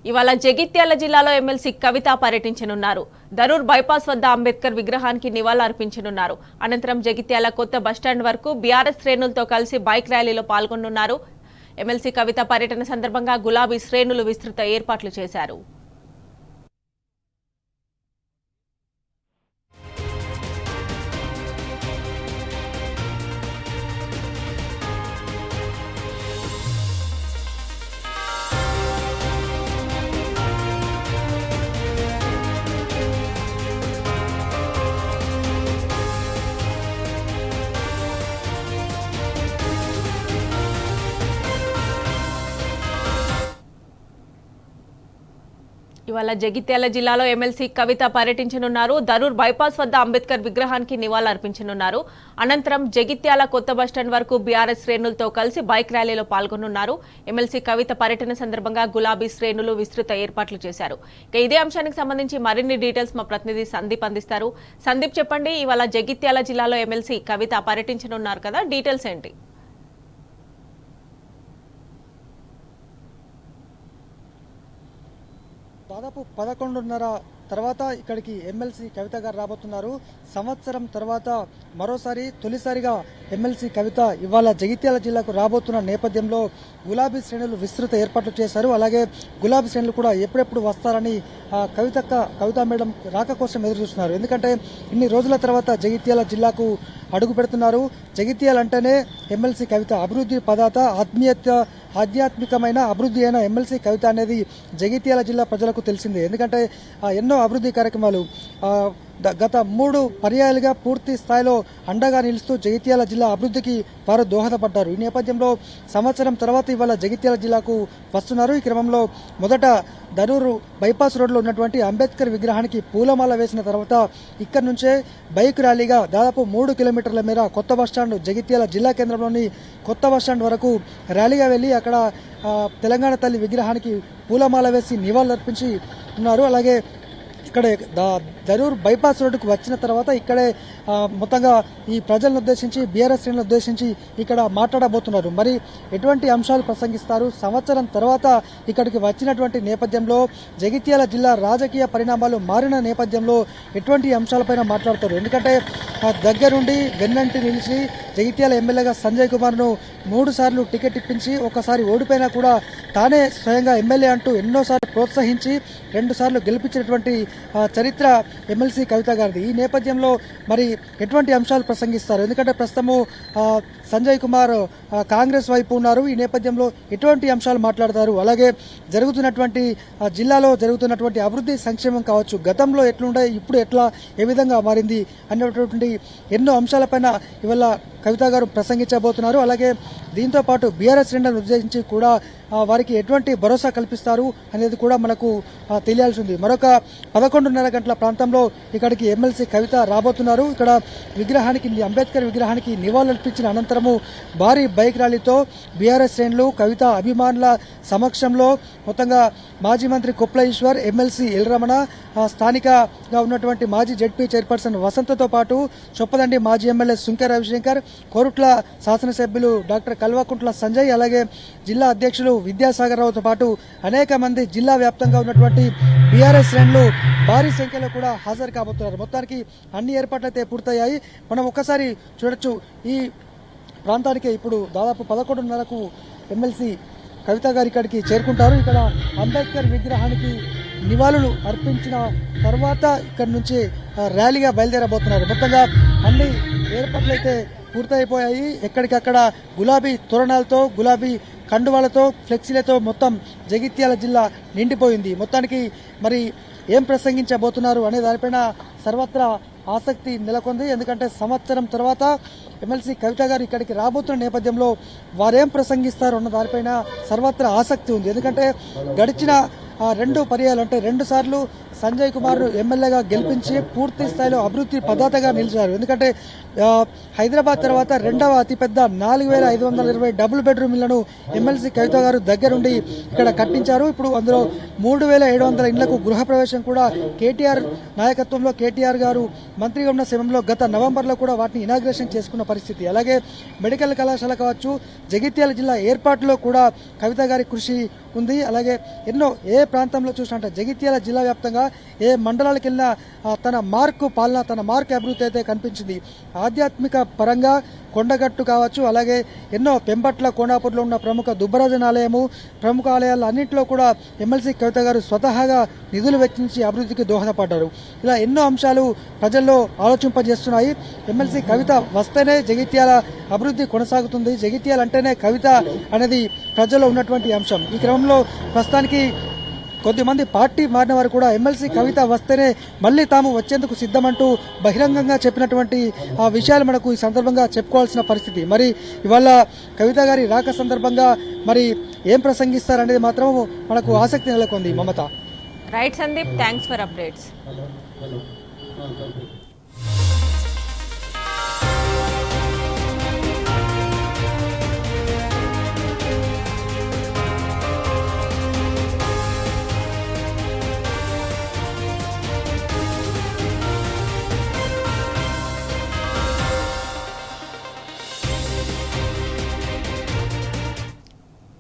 ఇవాళ జగిత్యాల జిల్లాలో ఎమ్మెల్సీ కవిత పర్యటించనున్నారు. దరూర్ బైపాస్ వద్ద అంబేద్కర్ విగ్రహానికి నివాళులర్పించనున్నారు. అనంతరం జగిత్యాల కొత్త బస్టాండ్ వరకు బీఆర్ఎస్ శ్రేణులతో కలిసి బైక్ ర్యాలీలో పాల్గొనున్నారు. ఎమ్మెల్సీ కవిత పర్యటన సందర్భంగా గులాబీ శ్రేణులు విస్తృత ఏర్పాట్లు చేశారు. ఇవాళ జగిత్యాల జిల్లాలో ఎమ్మెల్సీ కవిత పర్యటించనున్నారు. దరూర్ బైపాస్ వద్ద అంబేద్కర్ విగ్రహానికి నివాళులర్పించనున్నారు. అనంతరం జగిత్యాల కొత్త బస్టాండ్ వరకు బీఆర్ఎస్ శ్రేణులతో కలిసి బైక్ ర్యాలీలో పాల్గొనున్నారు. ఎమ్మెల్సీ కవిత పర్యటన సందర్భంగా గులాబీ శ్రేణులు విస్తృత ఏర్పాట్లు చేశారు. ఇదే అంశానికి సంబంధించి మరిన్ని డీటెయిల్స్ మా ప్రతినిధి సందీప్ అందిస్తారు. సందీప్, చెప్పండి, ఇవాళ జగిత్యాల జిల్లాలో ఎమ్మెల్సీ కవిత పర్యటించనున్నారు కదా, డీటెయిల్స్ ఏంటి? దాదాపు 11:30 తర్వాత ఇక్కడికి ఎమ్మెల్సీ కవిత గారు రాబోతున్నారు. సంవత్సరం తర్వాత తొలిసారిగా ఎమ్మెల్సీ కవిత ఇవాళ జగిత్యాల జిల్లాకు రాబోతున్న నేపథ్యంలో గులాబీ శ్రేణులు విస్తృత ఏర్పాట్లు చేశారు. అలాగే గులాబీ శ్రేణులు కూడా ఎప్పుడెప్పుడు వస్తారని కవిత మేడం రాక కోసం ఎదురు చూస్తున్నారు. ఎందుకంటే ఇన్ని రోజుల తర్వాత జగిత్యాల జిల్లాకు అడుగు పెడుతున్నారు. జగిత్యాల అంటేనే ఎమ్మెల్సీ కవిత అభివృద్ధి పదాత, ఆధ్యాత్మికమైన అభివృద్ధి అయిన ఎమ్మెల్సీ కవిత అనేది జగిత్యాల జిల్లా ప్రజలకు తెలిసిందే. ఎందుకంటే ఎన్నో అభివృద్ధి కార్యక్రమాలు గత 3 పర్యాయాలుగా పూర్తి స్థాయిలో అండగా నిలుస్తూ జగిత్యాల జిల్లా అభివృద్ధికి వారు దోహదపడ్డారు. ఈ నేపథ్యంలో సంవత్సరం తర్వాత ఇవాళ జగిత్యాల జిల్లాకు వస్తున్నారు. ఈ క్రమంలో మొదట దరూరు బైపాస్ రోడ్లో ఉన్నటువంటి అంబేద్కర్ విగ్రహానికి పూలమాల వేసిన తర్వాత ఇక్కడి నుంచే బైక్ ర్యాలీగా దాదాపు 3 కిలోమీటర్ల మేర కొత్త బస్టాండ్, జగిత్యాల జిల్లా కేంద్రంలోని కొత్త బస్టాండ్ వరకు ర్యాలీగా వెళ్లి అక్కడ తెలంగాణ తల్లి విగ్రహానికి పూలమాల వేసి నివాళులర్పించి ఉన్నారు. అలాగే ఇక్కడ దరూర్ బైపాస్ రోడ్డుకు వచ్చిన తర్వాత ఇక్కడే మొత్తంగా ఈ ప్రజలను ఉద్దేశించి, బీఆర్ఎస్ శ్రేణులను ఉద్దేశించి ఇక్కడ మాట్లాడబోతున్నారు. మరి ఎటువంటి అంశాలు ప్రసంగిస్తారు? సంవత్సరం తర్వాత ఇక్కడికి వచ్చినటువంటి నేపథ్యంలో జగిత్యాల జిల్లా రాజకీయ పరిణామాలు మారిన నేపథ్యంలో ఎటువంటి అంశాలపైన మాట్లాడతారు? ఎందుకంటే దగ్గరుండి వెన్నంటి నిలిచి జగిత్యాల ఎమ్మెల్యేగా సంజయ్ కుమార్ను 3 సార్లు టికెట్ ఇప్పించి ఒకసారి ఓడిపోయినా కూడా తానే స్వయంగా ఎమ్మెల్యే అంటూ ఎన్నోసార్లు ప్రోత్సహించి 2 సార్లు గెలిపించినటువంటి చరిత్ర ఎమ్మెల్సీ కవిత గారిది. ఈ నేపథ్యంలో మరి ఎటువంటి అంశాలు ప్రసంగిస్తారు? ఎందుకంటే ప్రస్తుతము సంజయ్ కుమార్ కాంగ్రెస్ వైపు ఉన్నారు. ఈ నేపథ్యంలో ఎటువంటి అంశాలు మాట్లాడతారు? అలాగే జిల్లాలో జరుగుతున్నటువంటి అభివృద్ధి, సంక్షేమం కావచ్చు, గతంలో ఎట్లుండే, ఇప్పుడు ఎట్లా, ఏ విధంగా మారింది అనేటువంటి ఎన్నో అంశాలపైన ఇవాళ కవిత గారు ప్రసంగించబోతున్నారు. అలాగే దీంతో పాటు బీఆర్ఎస్ శ్రేణులను ఉద్దేశించి కూడా వారికి ఎటువంటి భరోసా కల్పిస్తారు అనేది కూడా మనకు తెలియాల్సి ఉంది. మరొక 11:30 గంటల ప్రాంతంలో ఇక్కడికి ఎమ్మెల్సీ కవిత రాబోతున్నారు. ఇక్కడ అంబేద్కర్ విగ్రహానికి నివాళులర్పించిన అనంతరము భారీ బైక్ ర్యాలీతో బీఆర్ఎస్ శ్రేణులు, కవిత అభిమానుల సమక్షంలో మొత్తంగా మాజీ మంత్రి కొప్పుల ఈశ్వర్, ఎమ్మెల్సీ ఎల్రమణ, స్థానికంగా ఉన్నటువంటి మాజీ జెడ్పీ చైర్పర్సన్ వసంతతో పాటు చొప్పదండి మాజీ ఎమ్మెల్యే సుంకె రవిశంకర్, కోరుట్ల శాసనసభ్యులు డాక్టర్ కల్వకుంట్ల సంజయ్, అలాగే జిల్లా అధ్యక్షులు విద్యాసాగర్ రావుతో పాటు అనేక మంది జిల్లా వ్యాప్తంగా ఉన్నటువంటి బీఆర్ఎస్ శ్రేణులు భారీ సంఖ్యలో కూడా హాజరు కాబోతున్నారు. మొత్తానికి అన్ని ఏర్పాట్లు అయితే పూర్తయ్యాయి. మనం ఒక్కసారి చూడొచ్చు. ఈ ప్రాంతానికి ఇప్పుడు దాదాపు 11:30కు ఎమ్మెల్సీ కవిత గారు ఇక్కడికి చేరుకుంటారు. ఇక్కడ అంబేద్కర్ విగ్రహానికి నివాళులు అర్పించిన తర్వాత ఇక్కడి నుంచి ర్యాలీగా బయలుదేరబోతున్నారు. మొత్తంగా అన్ని ఏర్పాట్లు అయితే పూర్తయిపోయాయి. ఎక్కడికక్కడ గులాబీ తోరణాలతో, గులాబీ కండువాలతో, ఫ్లెక్సీలతో మొత్తం జగిత్యాల జిల్లా నిండిపోయింది. మొత్తానికి మరి ఏం ప్రసంగించబోతున్నారు అనే దానిపైన సర్వత్రా ఆసక్తి నెలకొంది. ఎందుకంటే సంవత్సరం తర్వాత ఎమ్మెల్సీ కవిత గారు ఇక్కడికి రాబోతున్న నేపథ్యంలో వారేం ప్రసంగిస్తారు అన్న దానిపైన సర్వత్రా ఆసక్తి ఉంది. ఎందుకంటే గడిచిన 2 పర్యాలు అంటే 2 సార్లు సంజయ్ కుమార్ ఎమ్మెల్యేగా గెలిపించి పూర్తి స్థాయిలో అభివృద్ధి పదాతగా నిలిచారు. ఎందుకంటే హైదరాబాద్ తర్వాత 2వ అతిపెద్ద 4520 డబుల్ బెడ్రూమ్ ఇళ్లను ఎమ్మెల్సీ కవిత గారు దగ్గరుండి ఇక్కడ కట్టించారు. ఇప్పుడు అందులో 3700 ఇళ్లకు గృహప్రవేశం కూడా కేటీఆర్ నాయకత్వంలో కేటీఆర్ గారు మంత్రిగా ఉన్న సమయంలో గత నవంబర్లో కూడా వాటిని ఇనాగ్రేషన్ చేసుకున్న పరిస్థితి. అలాగే మెడికల్ కళాశాల కావచ్చు, జగిత్యాల జిల్లా ఏర్పాటులో కూడా కవిత గారి కృషి ఉంది. అలాగే ఎన్నో ఏ ప్రాంతంలో చూసినట్టే జగిత్యాల జిల్లా వ్యాప్తంగా ఏ మండలాలకు వెళ్ళినా తన మార్కు పాలన, తన మార్కు అభివృద్ధి అయితే కనిపించింది. ఆధ్యాత్మిక పరంగా కొండగట్టు కావచ్చు, అలాగే ఎన్నో పెంపట్ల కోనాపూర్లో ఉన్న ప్రముఖ దుబ్బరాజన్ ఆలయము, ప్రముఖ ఆలయాలు అన్నింటిలో కూడా ఎమ్మెల్సీ కవిత గారు స్వతహాగా నిధులు వెచ్చించి అభివృద్ధికి దోహదపడ్డారు. ఇలా ఎన్నో అంశాలు ప్రజల్లో ఆలోచింపజేస్తున్నాయి. ఎమ్మెల్సీ కవిత వస్తేనే జగిత్యాల అభివృద్ధి కొనసాగుతుంది, జగిత్యాల అంటేనే కవిత అనేది ప్రజల్లో ఉన్నటువంటి అంశం. ఈ క్రమంలో ప్రస్తుతానికి కొద్దిమంది పార్టీ మారిన వారు కూడా ఎమ్మెల్సీ కవిత వస్తేనే మళ్ళీ తాము వచ్చేందుకు సిద్ధమంటూ బహిరంగంగా చెప్పినటువంటి ఆ విషయాలు మనకు ఈ సందర్భంగా చెప్పుకోవాల్సిన పరిస్థితి. మరి ఇవాళ కవిత గారి రాక సందర్భంగా మరి ఏం ప్రసంగిస్తారనేది మాత్రం మనకు ఆసక్తి నెలకొంది. Mamata. Right Sandeep, thanks for updates.